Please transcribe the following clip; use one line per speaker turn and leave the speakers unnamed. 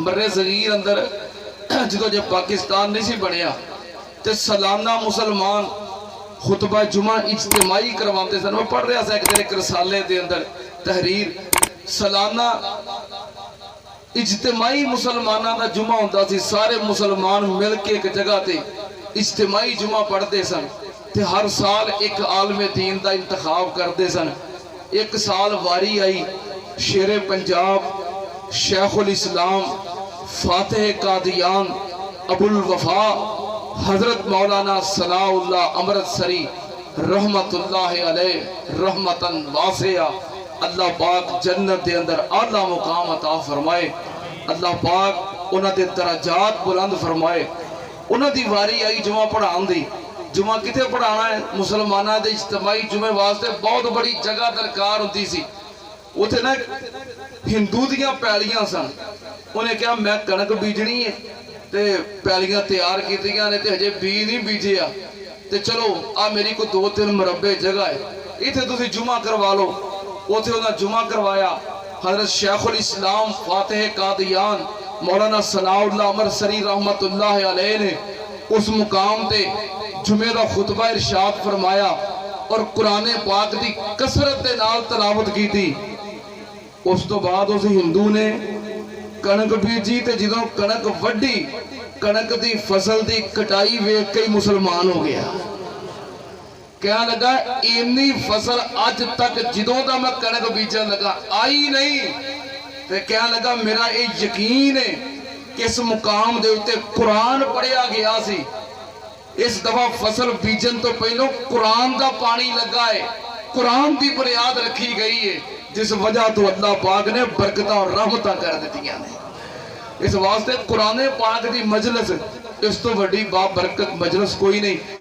मर्रे सगीर अंदर जो जो पाकिस्तान नहीं सी बनया तो सालाना मुसलमान खुतबा जुमा इज्तिमाई करवाते सन। मैं पढ़ रहा था एक दिन एक रसाले के अंदर तहरीर, सालाना इज्तिमाई मुसलमाना का जुमा होता सी। सारे मुसलमान मिल के एक जगह ते इज्तिमाई जुमा पढ़ते सन ते हर साल एक आलमे दीन का इंतखाब करते सन। एक साल वारी आई शेरे पंजाब शेखुल इस्लाम फातेह कादियान अबुल वफा हजरत मौलाना सनाउल्लाह अमृतसरी रहमतुल्लाह अलैह रहमतन वासिया। अल्लाह पाक जन्नत के अंदर आला मुकाम अता फरमाए। अल्लाह पाक उन्हां दे दराजात बुलंद फरमाए। उन्हां दी वारी आई जुमा पढ़ाउण दी। जुमा किथे पढ़ाना है? मुसलमाना दे इज्तिमाई जुमे वास्ते बहुत बड़ी जगह दरकार होती सी। उथे ना हिंदू दियां पैलियां सन। उन्हें कहा मैं कणक बीजनी है ते पैलियां तैयार कीतियां ने ते हजे बी नहीं बीजिया ते चलो आ मेरी को 2-3 मुरब्बे जगह है इथे तुसी जुमा करवा लो। उथे उन्हें जुमा करवाया। हजरत शेखुल इस्लाम फातेह कादियान मौलाना सनाउल्लाह अमृतसरी रहमतुल्लाह अलैह ने उस मुकाम ते जुमे का खुतबा इरशाद फरमाया और कुरान पाक की कसरत के नाल तलावत की थी। उस तो बाद उस हिंदू ने कणक बीजी ते जदों कणक वड्डी कणक की फसल की कटाई वेख के मुसलमान हो गया। कह लगा इन्नी फसल अज तक जदों का मैं कणक बीजन लगा आई नहीं। ते कह लगा मेरा ये यकीन है कि इस मुकाम के उत्ते कुरान पढ़िया गया सी। इस दफा फसल बीजन तो पहलों कुरान का पानी लगा है, कुरान की बुनियाद रखी गई है जिस वजह तो अल्लाह पाक ने बरकत और रहमत कर दी ने। इस वास्ते कुरान पाक की मजलिस इस तो बड़ी बाबरकत मजलिस कोई नहीं।